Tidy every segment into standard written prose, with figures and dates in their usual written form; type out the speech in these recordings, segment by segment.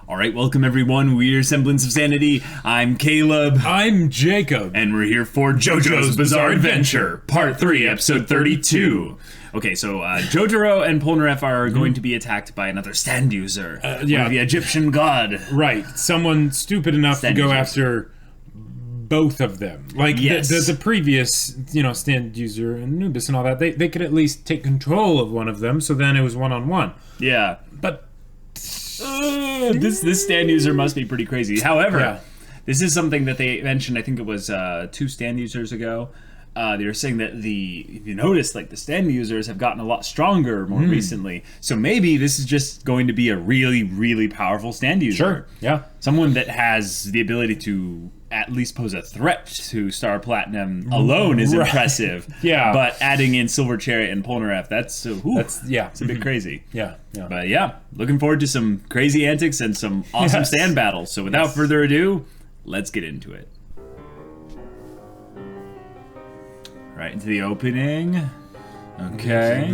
All right, welcome everyone. We're Semblance of Sanity. I'm Caleb. I'm Jacob. And we're here for JoJo's Bizarre Adventure, Part 3, Episode 32. Okay, so Jotaro and Polnareff are going to be attacked by another stand user. One of the Egyptian god. Right, someone stupid enough Stand to go users. after both of them. Like the previous, stand user and Anubis and all that, they could at least take control of one of them, so then it was one-on-one. Yeah. But this stand user must be pretty crazy. However, this is something that they mentioned, I think it was 2 stand users ago. They were saying that if you notice, the stand users have gotten a lot stronger more recently. So maybe this is just going to be a really, really powerful stand user. Sure, yeah. Someone that has the ability to at least pose a threat to Star Platinum alone is impressive. Yeah. But adding in Silver Chariot and Polnareff, it's a bit crazy. Yeah. But looking forward to some crazy antics and some awesome stand battles. So without further ado, let's get into it. Right into the opening. Okay.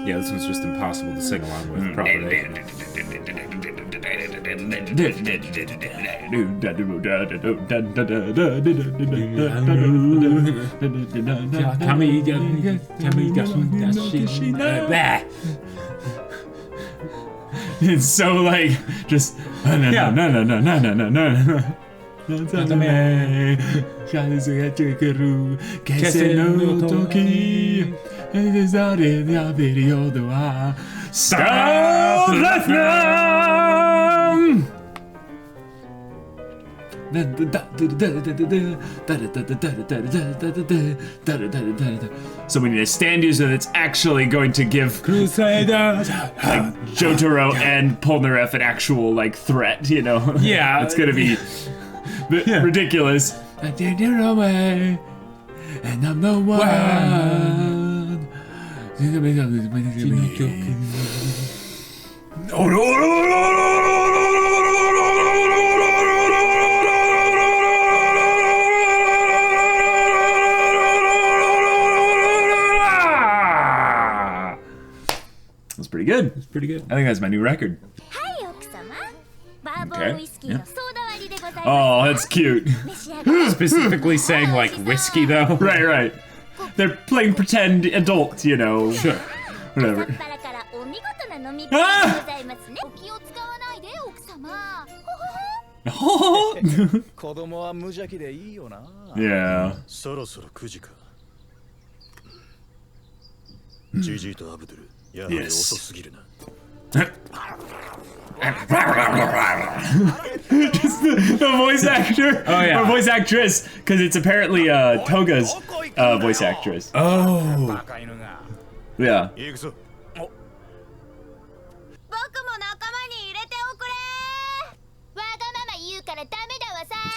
Yeah, this one's just impossible to sing along with properly. It's so just Stop Redmond! So we need a stand user that's actually going to give Crusaders! Jotaro and Polnareff an actual threat, Yeah. It's gonna be ridiculous. I did it away, and I'm the one. That's pretty good. It's pretty good. I think that's my new record. Okay. Yeah. Oh, that's cute. Specifically saying whiskey though. Right. They're playing pretend adult, Sure. Whatever. Yeah. Yes. Just the voice actor. Oh yeah. Or voice actress, because it's apparently Toga's voice actress. Oh. Yeah. It's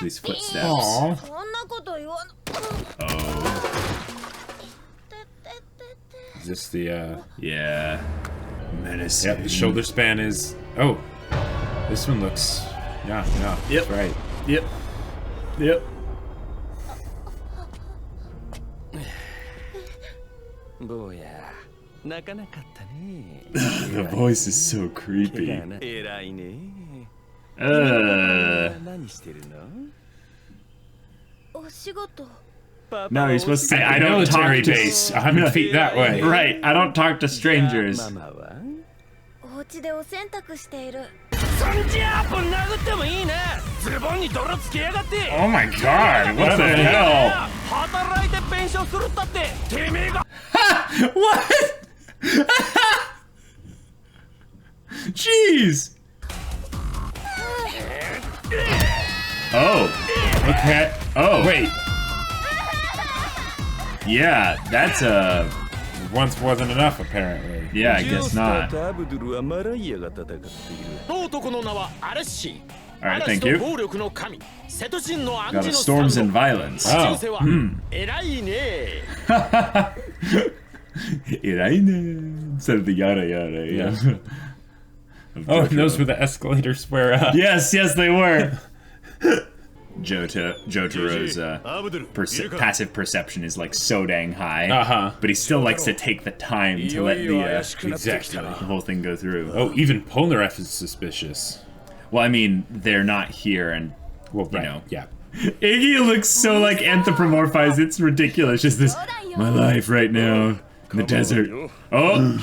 these footsteps. Aww. Oh. Is this the Yeah. Menacing. Yep, the shoulder span is this one looks Yep. That's right. Yep. The voice is so creepy. No, you're supposed to say, I don't talk Military to... base, 100 feet that way. Right, I don't talk to strangers. Oh my god, what the hell? What? Jeez! Oh. Okay. Oh. Wait. Yeah, that's a... Once wasn't enough, apparently. Yeah, I guess not. Alright, thank you. Got a storms and violence. Oh. Instead of the yada yada. Yeah. Oh, and those were the escalators where... Yes, they were. Jotaro's passive perception is like so dang high, but he still likes to take the time to let the whole thing go through. Oh, even Polnareff is suspicious. Well, I mean, they're not here, and well, you know, yeah. Iggy looks so like anthropomorphized. It's ridiculous. Just this, my life right now in the desert. Oh,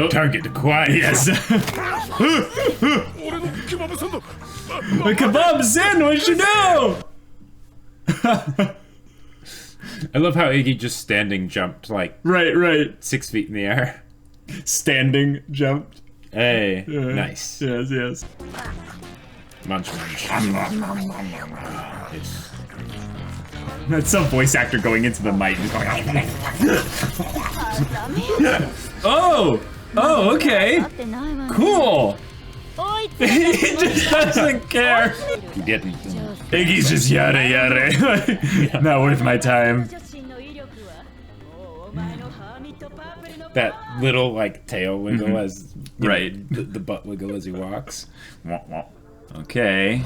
target acquired. Yes. A kebab sandwich, you know. I love how Iggy just standing jumped like right 6 feet in the air. Standing jumped. Hey, nice. Yes. Munch. That's some voice actor going into the mic and going. Oh, okay. Cool. He just doesn't care. He didn't. Iggy's just yada. Not worth my time. That little like tail wiggle as right, the butt wiggle as he walks. Okay.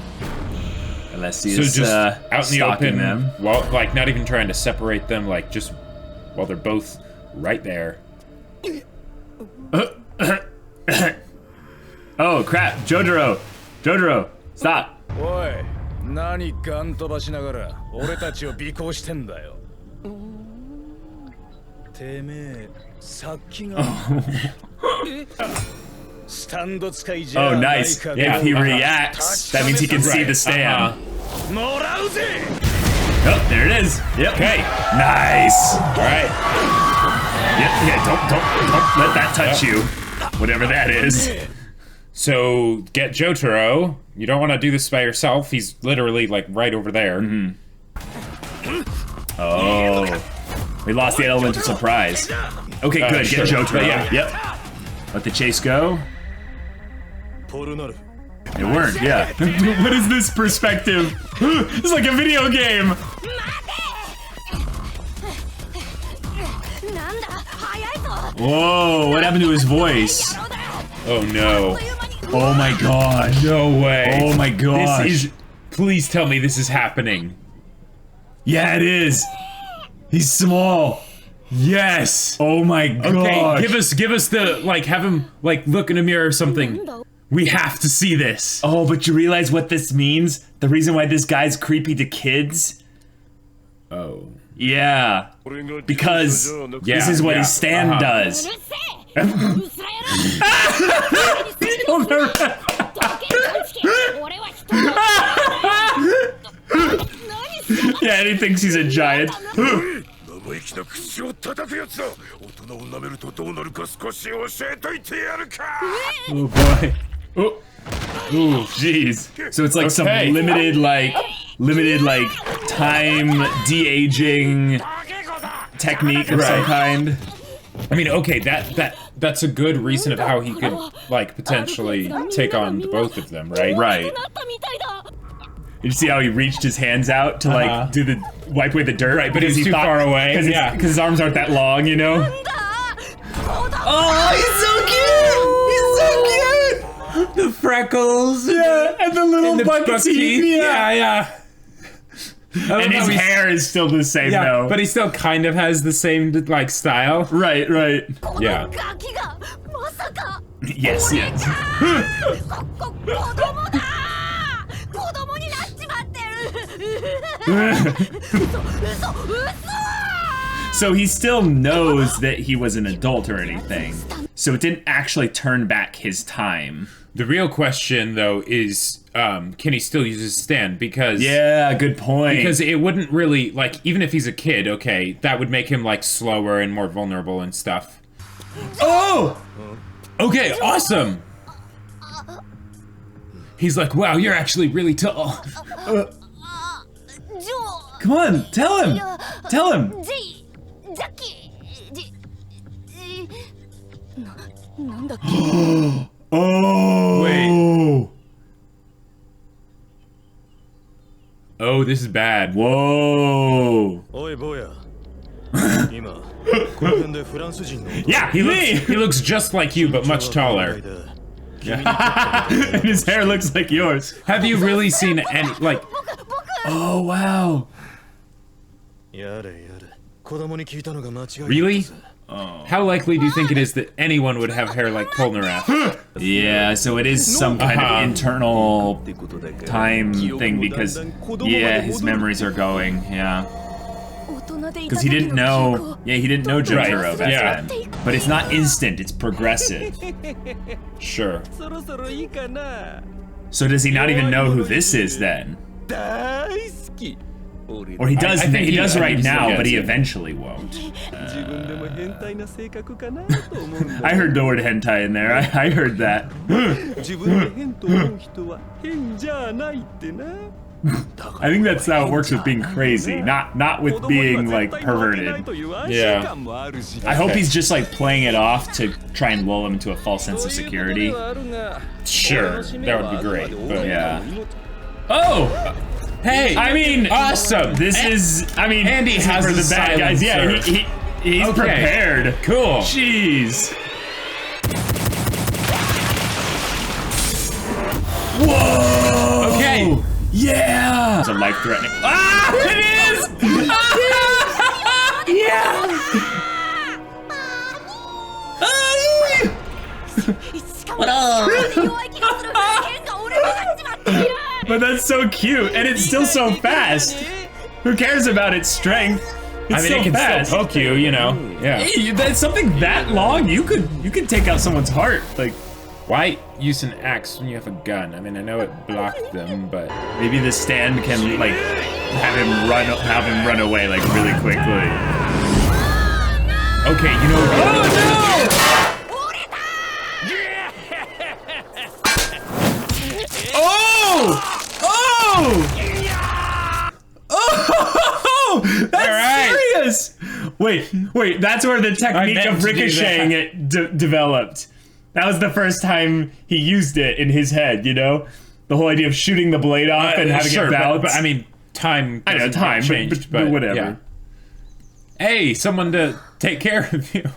Alessi So is just out in the open, them. while like not even trying to separate them, like just while they're both right there. Oh crap, Jotaro, stop. Oi, 何ガン飛ばしながら俺たちを尾行してんだよ。てめえ、先が。Oh, nice. If he reacts, that means he can see the stand. Oh, there it is. Yep. Okay. Nice. All right. Yep. Don't let that touch you. Whatever that is. So get Jotaro. You don't want to do this by yourself. He's literally like right over there. Oh. We lost the element of surprise. Okay, good. Sure. Get Jotaro. Yeah. Yep. Let the chase go. It worked, yeah. What is this perspective? It's like a video game. Whoa, what happened to his voice? Oh no. Oh my god. No way. Oh my god. This is. Please tell me this is happening. Yeah, it is. He's small. Yes. Oh my god. Okay, give us the like. Have him like look in a mirror or something. We have to see this. Oh, but you realize what this means? The reason why this guy's creepy to kids? Oh. Yeah. Because this is what his stand does. Yeah, and he thinks he's a giant. Oh boy. Oh. Ooh, jeez. So it's like some limited time de-aging technique of some kind. I mean, okay, that's a good reason of how he could like potentially take on the both of them, right? Right. You see how he reached his hands out to like do the wipe away the dirt, right? But he's too far away. Because his arms aren't that long, you know. Oh, he's so cute! He's so cute! The freckles, yeah, and the little buck teeth, yeah. And his hair is still the same, though. But he still kind of has the same like style. Right. Yeah. Yes. So he still knows that he was an adult or anything. So it didn't actually turn back his time. The real question, though, is can he still use his stand? Because yeah, good point. Because it wouldn't really like even if he's a kid, okay, that would make him like slower and more vulnerable and stuff. Oh, okay, awesome. He's like, wow, you're actually really tall. Come on, tell him. Oh! Wait. Oh, this is bad. Whoa! Yeah, he looks just like you, but much taller. And his hair looks like yours. Have you really seen any, like... Oh, wow. Really? How likely do you think it is that anyone would have hair like Polnareff? Yeah, so it is some kind of internal time thing because, yeah, his memories are going, yeah. Because he didn't know, he didn't know Jotaro back then. But it's not instant, it's progressive. Sure. So does he not even know who this is then? Or he does, he does right now, but he eventually won't. I heard the word hentai in there, I heard that. I think that's how it works with being crazy, not with being like perverted. Yeah. I hope he's just like playing it off to try and lull him into a false sense of security. Sure, that would be great. But yeah. Oh! Hey! I mean, awesome! This is, I mean, Andy has for the bad guys. Yeah, he's prepared. Cool. Jeez. Whoa! Okay. Yeah! It's a life-threatening. Ah! It is! Yeah! But that's so cute, and it's still so fast. Who cares about its strength? It's I mean, it can fast. still poke you, you know. Yeah. Hey, that's something that long. You could take out someone's heart. Like, why use an axe when you have a gun? I mean, I know it blocked them, but maybe the stand can like have him run away like really quickly. Okay, you know. Oh no! Oh! Oh! Oh! That's serious! Wait, that's where the technique of ricocheting it developed. That was the first time he used it in his head, you know? The whole idea of shooting the blade off and having it bounce. But I mean, time. I know, time changed, but whatever. Yeah. Hey, someone to take care of you.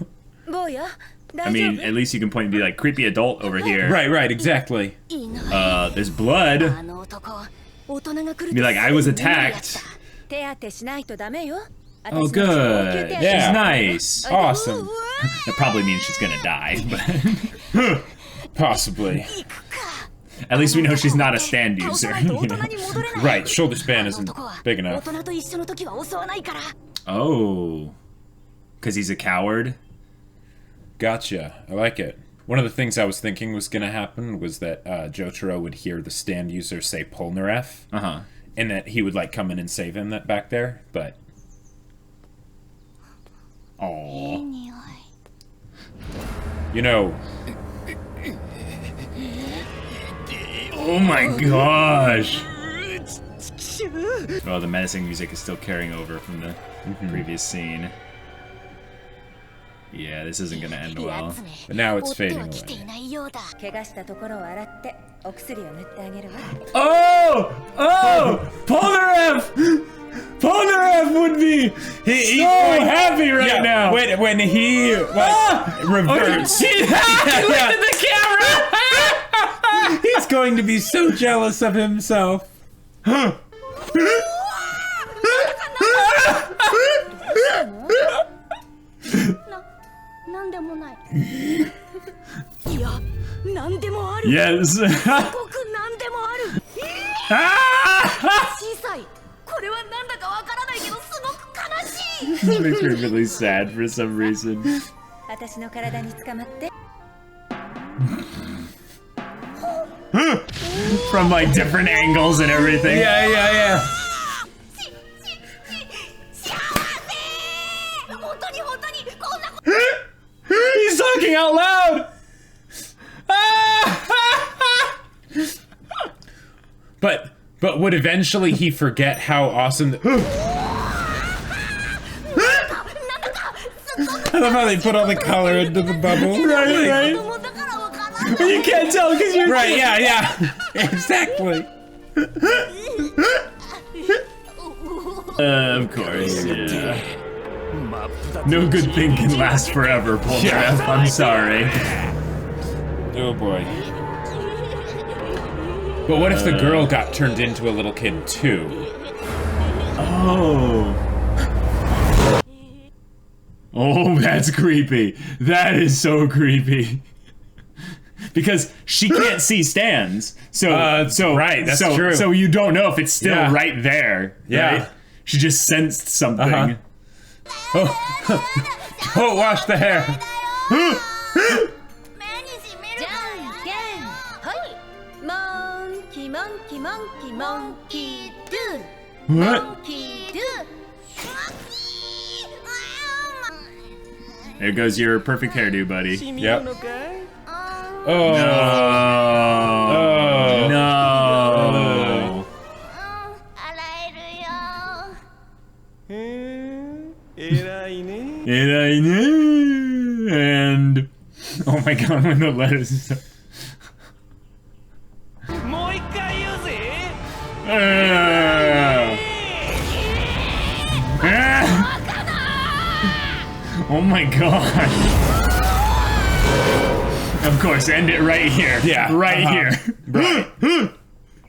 I mean, at least you can point and be like, creepy adult over here. Right, exactly. There's blood. Be like, I was attacked. Oh, good. Yeah. She's nice. Awesome. That probably means she's gonna die, but possibly. At least we know she's not a stand user. You know? Right, shoulder span isn't big enough. Oh. Because he's a coward? Gotcha. I like it. One of the things I was thinking was going to happen was that Jotaro would hear the stand user say Polnareff. Uh-huh. And that he would, like, come in and save him back there, but... Aww. You know... Oh my gosh! Oh, the menacing music is still carrying over from the previous scene. Yeah, this isn't gonna end well. But now it's fading away. Oh! Oh! Polnareff! Polnareff would be so happy right now! When he reverts. Okay. He looked at the camera! He's going to be so jealous of himself. Yes. This makes me really sad for some reason. From like different angles and everything. Yeah. He's talking out loud! But would eventually he forget how awesome I love how they put all the color into the bubble. Right. But you can't tell because you're right, yeah. Exactly. Of course, yeah. No good thing can last forever, Polnareff. I'm sorry. Oh boy. But what if the girl got turned into a little kid too? Oh. Oh, that's creepy. That is so creepy. Because she can't see stands. So right, that's true. So you don't know if it's still right there. Yeah. Right? She just sensed something. Oh. Don't wash the hair. What? There goes your perfect hairdo, buddy. Yep. Oh. No. No. And oh my god, when the letters. Oh my god. Of course, end it right here. Yeah. Right here. Right.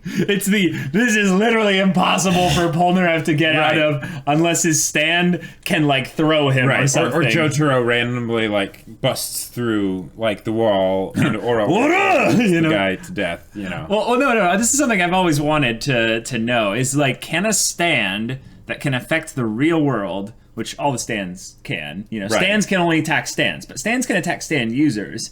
This is literally impossible for Polnareff to get out of unless his stand can like throw him or something. Or Jotaro randomly like busts through like the wall and or the guy to death, you know. Well, no. This is something I've always wanted to know. Is like, can a stand that can affect the real world, which all the stands can, you know, stands can only attack stands, but stands can attack stand users.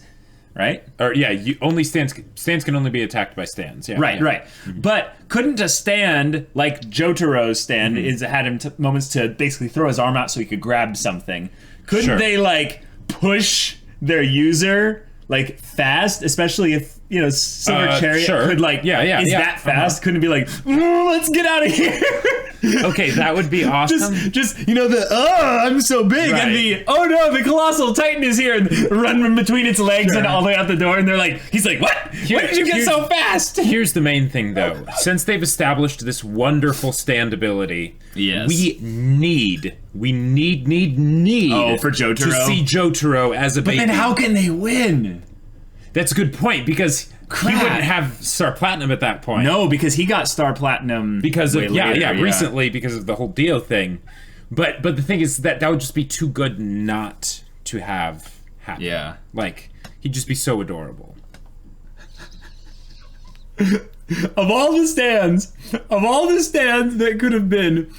Right? Or only stands can only be attacked by stands. Yeah. Right. Mm-hmm. But couldn't a stand like Jotaro's stand had him moments to basically throw his arm out so he could grab something? Couldn't they like push their user like fast, especially if Silver Chariot could like that fast? Couldn't it be like, let's get out of here? Okay, that would be awesome. Just I'm so big, and the no, the Colossal Titan is here, and run from between its legs and all the way out the door, and he's like, what? Why did you get so fast? Here's the main thing, though. Since they've established this wonderful stand ability, we need for Jotaro to see Jotaro as a baby. But then how can they win? That's a good point, because he wouldn't have Star Platinum at that point. No, because he got Star Platinum because of recently because of the whole Dio thing. But the thing is that would just be too good not to have happen. Yeah. Like, he'd just be so adorable. Of all the stands that could have been,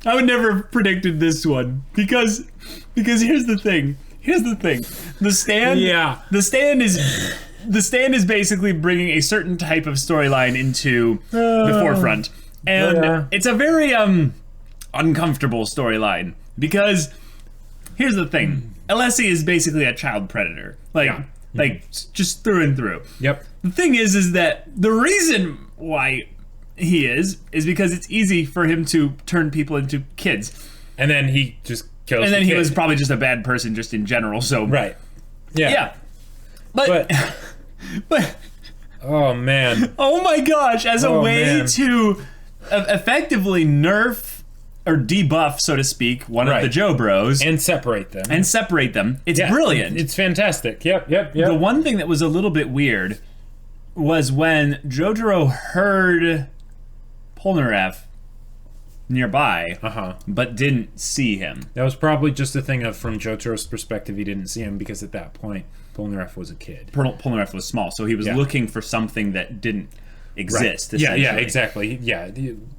I would never have predicted this one. Because here's the thing. The stand is basically bringing a certain type of storyline into the forefront. And it's a very uncomfortable storyline, because here's the thing. Alessi is basically a child predator. Just through and through. Yep. The thing is that the reason why he is because it's easy for him to turn people into kids. And then he just kills And then he was probably just a bad person just in general, so... Right. Yeah. But oh man. Oh my gosh, as a way to effectively nerf or debuff, so to speak, one of the Joe Bros. And separate them. It's brilliant. It's fantastic. Yep. The one thing that was a little bit weird was when Jotaro heard Polnareff nearby, but didn't see him. That was probably just a thing of, from Jotaro's perspective, he didn't see him because at that point Polnareff was a kid. Polnareff was small, so he was looking for something that didn't exist. Right. Yeah, exactly. Yeah,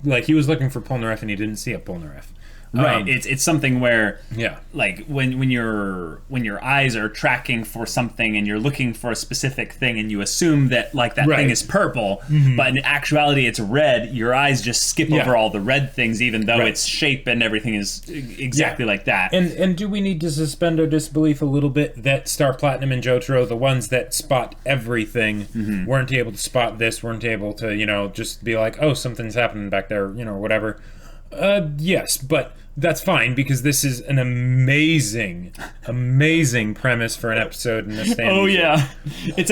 like he was looking for Polnareff and he didn't see a Polnareff. Right. It's something where like when your eyes are tracking for something and you're looking for a specific thing and you assume that like that thing is purple, but in actuality it's red, your eyes just skip over all the red things, even though its shape and everything is exactly like that. And do we need to suspend our disbelief a little bit that Star Platinum and Jotaro, the ones that spot everything, weren't able to spot this, weren't able to, just be like, oh, something's happening back there, whatever. Yes, but that's fine, because this is an amazing premise for an episode in this stand. Oh yeah, it's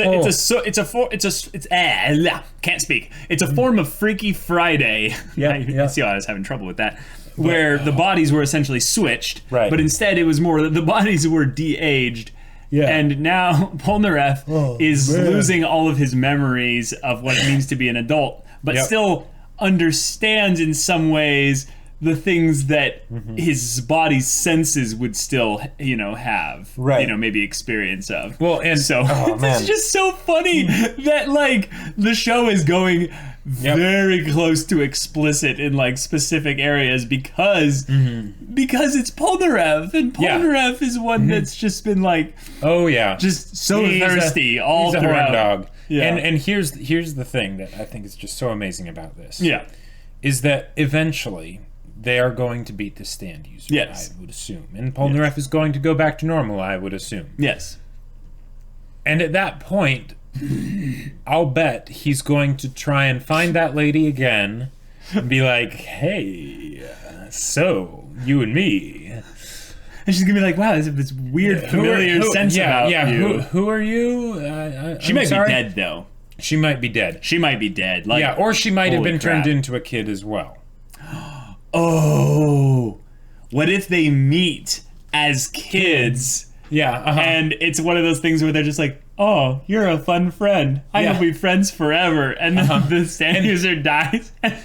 a form of Freaky Friday. See how I was having trouble with that. Where the bodies were essentially switched, but instead it was more that the bodies were de-aged. Yeah. And now Polnareff is losing all of his memories of what it means to be an adult, but still understands in some ways the things that his body's senses would still, have, Right. Maybe experience of. Well, and so man. it's just so funny that like the show is going very close to explicit in like specific areas because it's Polnareff, and Polnareff is one that's just been like just so thirsty all he's throughout. a horn dog. Yeah. And here's the thing that I think is just so amazing about this. Yeah. Is that eventually they are going to beat the stand user, Yes. I would assume. And Polnareff is going to go back to normal, I would assume. Yes. And at that point, I'll bet he's going to try and find that lady again and be like, hey, so, you and me. And she's gonna be like, wow, there's this weird familiar sense about you. Who are you? She might be dead, though. She might be dead. She might be dead. Like, or she might have been crap. turned into a kid as well. Oh, what if they meet as kids? Yeah, and it's one of those things where they're just like, oh, you're a fun friend. I hope we're friends forever. And then the stand user dies. And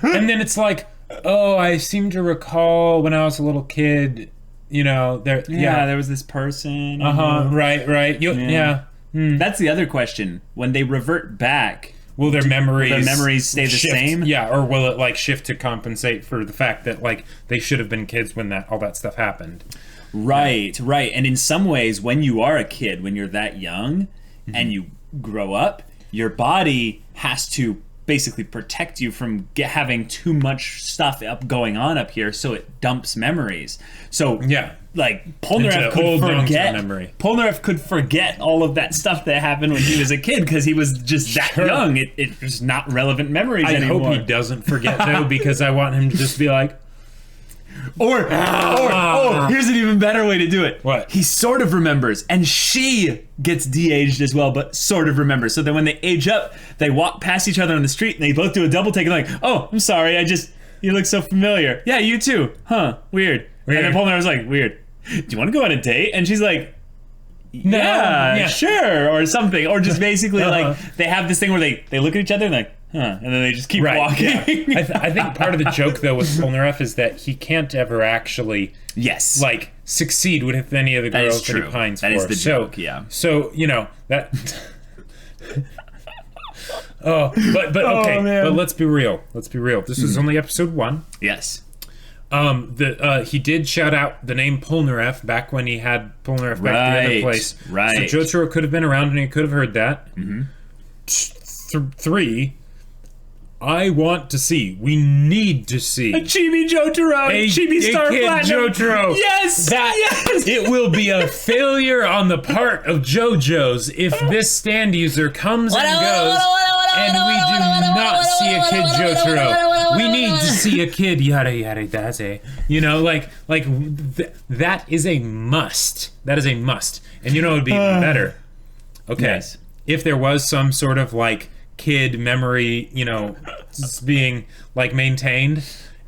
then it's like, oh, I seem to recall when I was a little kid, there was this person. Right. That's the other question. When they revert back, will their memories stay the shift? same? Yeah, or will it like shift to compensate for the fact that like they should have been kids when all that stuff happened? Right. And in some ways, when you are a kid, when you're that young and you grow up, your body has to basically protect you from having too much stuff going on up here, so it dumps memories. So like Polnareff could forget. Polnareff could forget all of that stuff that happened when he was a kid because he was just that young. It was not relevant memories anymore. I hope he doesn't forget though, because I want him to just be like. Or here's an even better way to do it. What? He sort of remembers, and she gets de-aged as well, but sort of remembers. So then when they age up, they walk past each other on the street, and they both do a double take, and like, oh, I'm sorry, you look so familiar. Yeah, you too. Huh, weird. And then Polnareff was like, weird. Do you want to go on a date? And she's like, yeah, sure, or something. Or just basically like, they have this thing where they look at each other and like, huh, and then they just keep walking. Yeah. I think part of the joke though with Polnareff is that he can't ever actually like succeed with any of the girls that he pines for. That is the joke, yeah. So, that but let's be real. This is only episode 1. Yes. He did shout out the name Polnareff back when he had Polnareff back at the other place. Right. So Jotaro could have been around and he could have heard that. 3, we need to see a Chibi Jotaro, a Chibi Star Platinum Jotaro. Yes, It will be a failure on the part of JoJo's if this stand user comes and goes, and we do not see a kid Jotaro. We need to see a kid yada yada daze. That is a must. That is a must. And it would be even better. Okay. Yes. If there was some sort of like kid memory, being like maintained,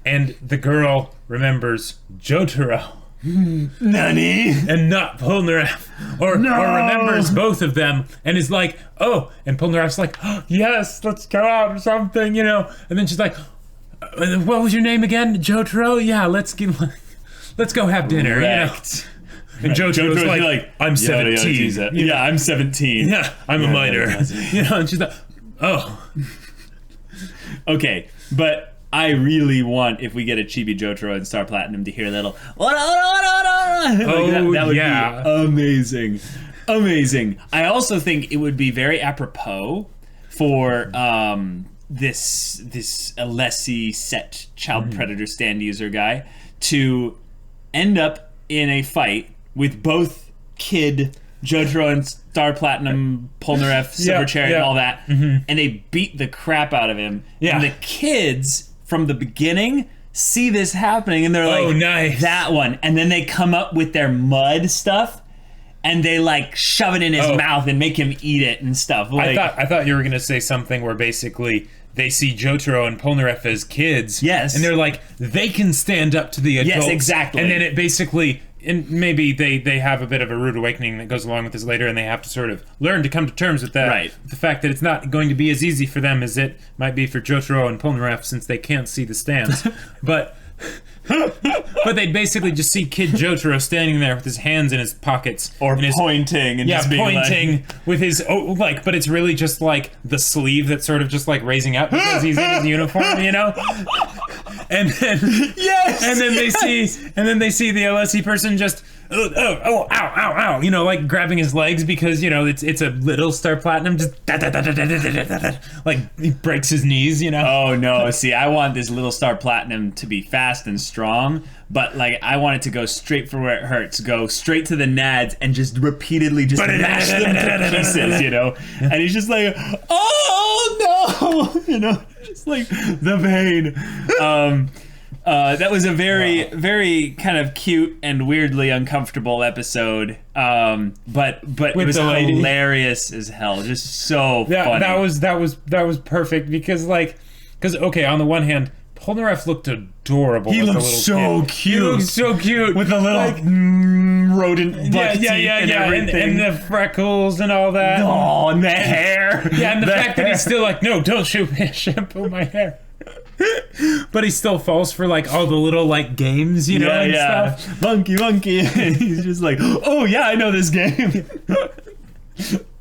and the girl remembers Jotaro. Nani? And not Polnareff. Or remembers both of them and is like, oh, and Polnareff's like, oh, yes, let's go out or something, And then she's like, what was your name again? Jotaro? Yeah, let's go have dinner. And Jotaro's like, I'm 17. Yeah, I'm 17. Yeah, I'm a minor. And she's like, oh. Okay, but I really want, if we get a Chibi Jotaro and Star Platinum, to hear a little that would be amazing. Amazing. I also think it would be very apropos for this Alessi set child predator stand user guy to end up in a fight with both kid Jotaro and Star Platinum, Polnareff, Silver Cherry, and all that, and they beat the crap out of him. And the kids from the beginning see this happening, and they're like, "Oh, nice, that one!" And then they come up with their mud stuff, and they like shove it in his mouth and make him eat it and stuff. Like, I thought you were gonna say something where basically they see Jotaro and Polnareff as kids. Yes. And they're like, they can stand up to the adults. Yes, exactly. And then it basically and maybe they have a bit of a rude awakening that goes along with this later, and they have to sort of learn to come to terms with that. Right. The fact that it's not going to be as easy for them as it might be for Jotaro and Polnareff, since they can't see the stands. But they'd basically just see Kid Jotaro standing there with his hands in his pockets. Or pointing and just being pointing with his, but it's really just like the sleeve that's sort of just like raising up because he's in his uniform, you know? And then they see the Alessi person just ow, you know, like grabbing his legs because, you know, it's a little Star Platinum, just like he breaks his knees, you know. Oh no, see, I want this little Star Platinum to be fast and strong, but like I want it to go straight for where it hurts, go straight to the nads and just repeatedly just mash them to pieces, you know. And he's just like, oh no, you know, just like the pain. That was a very kind of cute and weirdly uncomfortable episode. But it was hilarious as hell. Just so funny. That was perfect because okay, on the one hand, Polnareff looked adorable. He looked so cute. With the little rodent butt teeth and everything. And the freckles and all that. Oh, and the hair. Yeah, and the fact that he's still like, no, don't shampoo my hair. But he still falls for like all the little like games, you know, and stuff. Monkey. And he's just like, oh yeah, I know this game.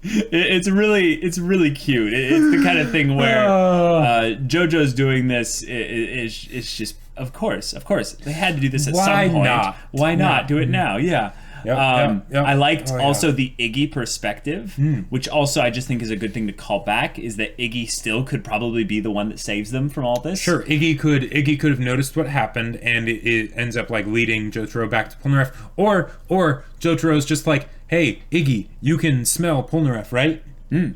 It's really cute. It's the kind of thing where JoJo's doing this. It's just of course they had to do this at some point. Why not do it now? Yeah. Yep. I liked also the Iggy perspective, which also I just think is a good thing to call back, is that Iggy still could probably be the one that saves them from all this. Sure, Iggy could have noticed what happened, and it ends up like leading Jotaro back to Polnareff, or Jotaro's just like, hey, Iggy, you can smell Polnareff, right? Lead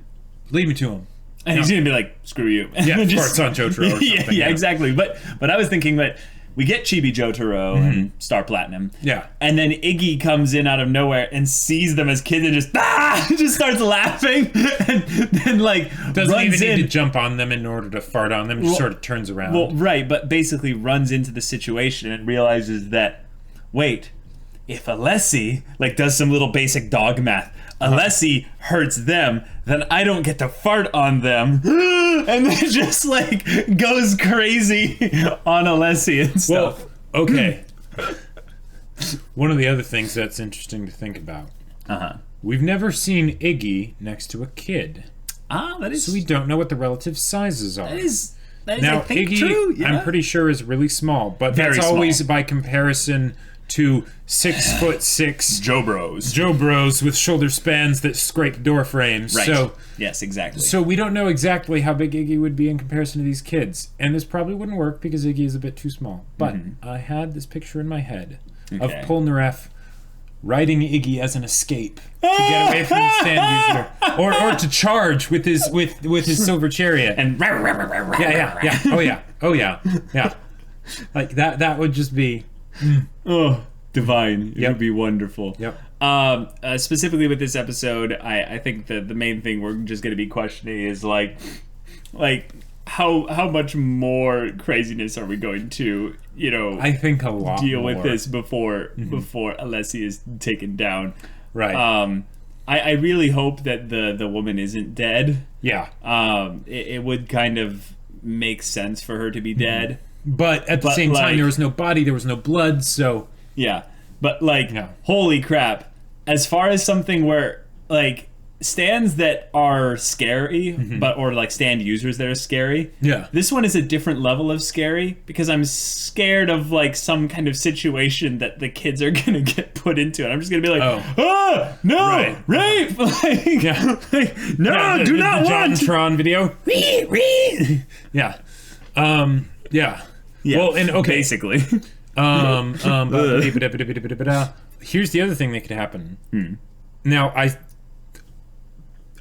me to him. And he's gonna be like, screw you. Yeah, of course, on Jotaro or something. Yeah, exactly. But I was thinking that we get Chibi Jotaro and Star Platinum. Yeah. And then Iggy comes in out of nowhere and sees them as kids and just starts laughing and then like doesn't runs even in. need to jump on them in order to fart on them, just sort of turns around. Well, right, but basically runs into the situation and realizes that, wait, if Alessi like does some little basic dog math, Alessi hurts them, then I don't get to fart on them. And then just like goes crazy on Alessi and stuff. Well, okay. One of the other things that's interesting to think about. We've never seen Iggy next to a kid. That is. So we don't know what the relative sizes are. That is now, I think, Iggy, true. Yeah. I'm pretty sure is really small, but Very that's always small. by comparison to 6'6" Joe Bros with shoulder spans that scrape door frames. Right. So yes, exactly. So we don't know exactly how big Iggy would be in comparison to these kids, and this probably wouldn't work because Iggy is a bit too small. But I had this picture in my head of Polnareff riding Iggy as an escape to get away from the stand user, or to charge with his silver chariot. And Oh yeah. Like that would just be. Oh, divine. It would be wonderful. Yep. Specifically with this episode, I think that the main thing we're just going to be questioning is like how much more craziness are we going to, you know, I think a lot deal more. with this before Alessi is taken down. Right. I really hope that the woman isn't dead. Yeah. It would kind of make sense for her to be dead. But at the same time, there was no body, there was no blood, so... Yeah, but holy crap. As far as something where, like, stands that are scary, or like stand users that are scary, this one is a different level of scary, because I'm scared of, like, some kind of situation that the kids are gonna get put into, and I'm just gonna be like, no, rape! No, do not want! The Jontron video. Yeah. Yeah, well, and okay, basically. Here's the other thing that could happen. Now,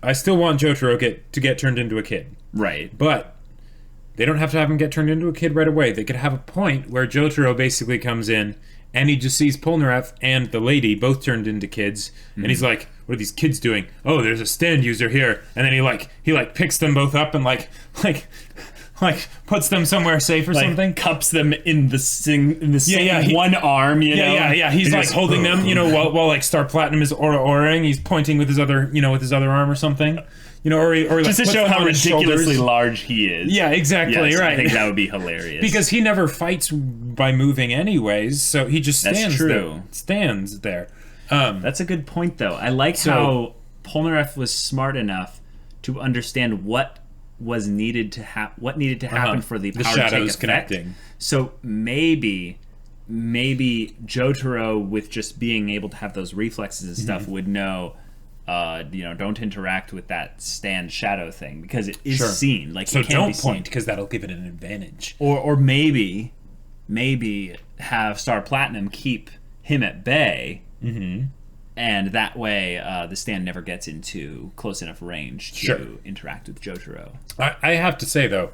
I still want Jotaro to get turned into a kid. Right. But they don't have to have him get turned into a kid right away. They could have a point where Jotaro basically comes in and he just sees Polnareff and the lady both turned into kids, and he's like, what are these kids doing? Oh, there's a stand user here. And then he picks them both up and like like puts them somewhere safe or like, something. cups them in the He- one arm, you know. Yeah. He's like holding them, while like Star Platinum is aura-oraing. He's pointing with his other, with his other arm or something. Or like, just to show how ridiculously large he is. Yeah, exactly. Yes, right. I think that would be hilarious. Because he never fights by moving anyways, so he just stands true. there. Stands there. That's a good point, though. I like how Polnareff was smart enough to understand what was needed to happen for the power shadows to take effect. connecting. So maybe Jotaro, with just being able to have those reflexes and stuff, would know. Don't interact with that stand shadow thing because it is seen. Like, so it can't don't be seen. point because that'll give it an advantage. Or maybe have Star Platinum keep him at bay, and that way the stand never gets into close enough range to interact with Jotaro. I have to say though,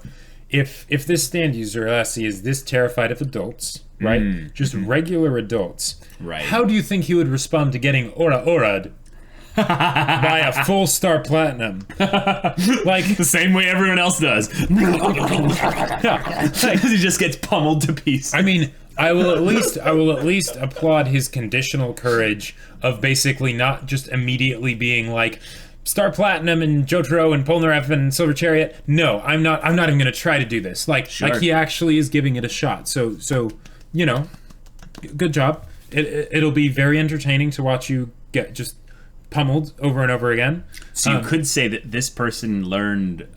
if this stand user Alessi is this terrified of adults, right? Just regular adults, right? How do you think he would respond to getting aura'd by a full Star Platinum? Like the same way everyone else does. Because he just gets pummeled to pieces. I mean, I will at least applaud his conditional courage of basically not just immediately being like Star Platinum and Jotaro and Polnareff and Silver Chariot. No, I'm not even gonna try to do this. Like he actually is giving it a shot. So good job. It'll be very entertaining to watch you get just pummeled over and over again. So you could say that this person learned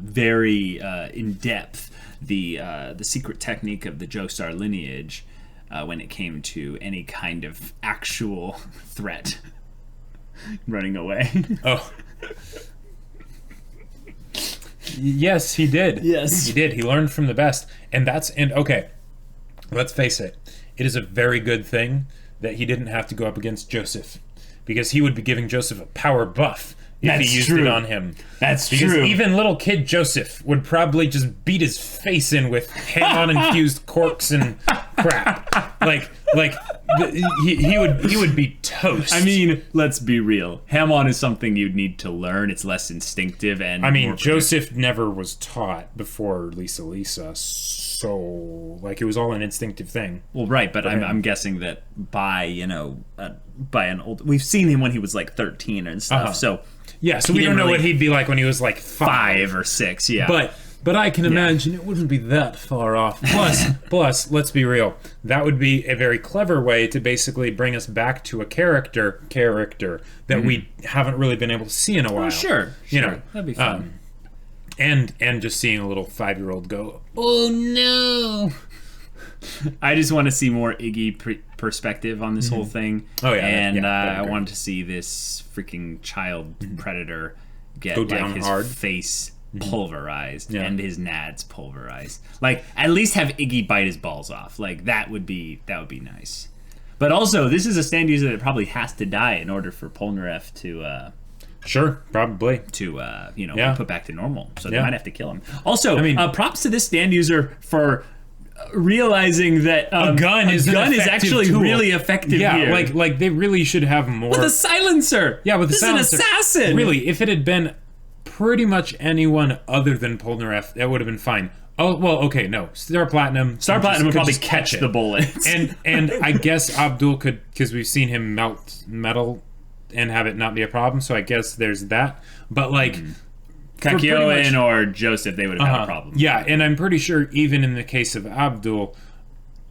very in depth the secret technique of the Joestar lineage when it came to any kind of actual threat running away. Oh. Yes, he did. Yes. He did. He learned from the best. And okay, let's face it. It is a very good thing that he didn't have to go up against Joseph. Because he would be giving Joseph a power buff if he used it on him. That's because true. Even little kid Joseph would probably just beat his face in with ham-on infused corks and crap. He would be toast. I mean, let's be real. Ham-on is something you'd need to learn. It's less instinctive and. I mean, Joseph never was taught before Lisa. So, it was all an instinctive thing. Well, right, but I'm guessing that by an old... We've seen him when he was, 13 and stuff, so... Yeah, so we don't know what he'd be like when he was, 5 or 6, yeah. But I can imagine it wouldn't be that far off. Plus, let's be real. That would be a very clever way to basically bring us back to a character that we haven't really been able to see in a while. Oh, sure. That'd be fun. And just seeing a little 5-year-old go, oh no! I just want to see more Iggy perspective on this whole thing. Oh yeah, and I want to see this freaking child predator get go down his hard. Face pulverized and his nads pulverized. At least have Iggy bite his balls off. That would be nice. But also, this is a stand user that probably has to die in order for Polnareff to. Sure, probably. To, be put back to normal. So they might have to kill him. Also, props to this stand user for realizing that a gun is actually tool. Really effective here. Like they really should have more... With a silencer! Yeah, with a silencer. This is an assassin! Really, if it had been pretty much anyone other than Polnareff, that would have been fine. Oh, well, okay, no. Star Platinum would probably catch the bullets. And I guess Abdul could, because we've seen him melt metal and have it not be a problem, so I guess there's that. But Kakyoin or Joseph, they would have had a problem. Yeah, and I'm pretty sure even in the case of Abdul,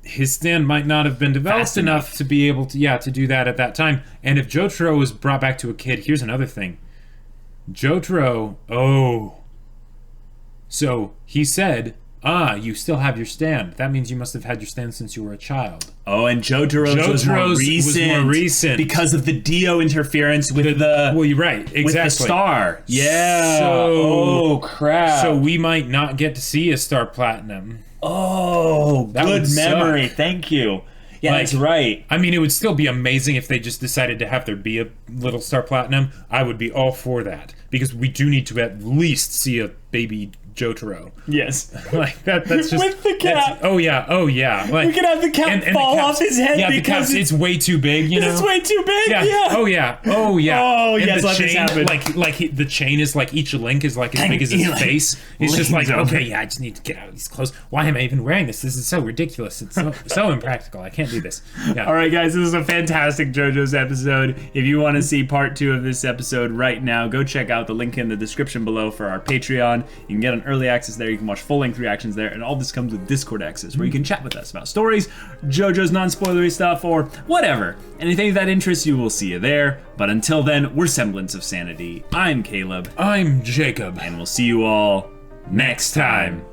his stand might not have been developed enough to be able to do that at that time. And if Jotaro was brought back to a kid, here's another thing. Jotaro, so he said, you still have your stand. That means you must have had your stand since you were a child. Oh, and Jotaro's was more recent because of the Dio interference with the... Well, you're right. Exactly. With the star. Yeah. So, crap. So we might not get to see a Star Platinum. Oh, good memory. Thank you. Yeah, that's right. I mean, it would still be amazing if they just decided to have there be a little Star Platinum. I would be all for that. Because we do need to at least see a baby Jotaro. Yes. Like that's just With the cap. Oh yeah. Like, We could have the cap fall off his head because it's way too big, you know? It's way too big, Yeah. Oh yeah. Oh, And yes, the let this chain, happen. the chain is like each link is like as big as his face. He's just like, okay, yeah, I just need to get out of these clothes. Why am I even wearing this? This is so ridiculous. It's so impractical. I can't do this. Yeah. All right, guys, this is a fantastic JoJo's episode. If you want to see part 2 of this episode right now, go check out the link in the description below for our Patreon. You can get an early access there. You can watch full-length reactions there, and all this comes with Discord access, where you can chat with us about stories, JoJo's non-spoilery stuff, or whatever. Anything that interests you, we'll see you there. But until then, we're Semblance of Sanity. I'm Caleb. I'm Jacob. And we'll see you all next time.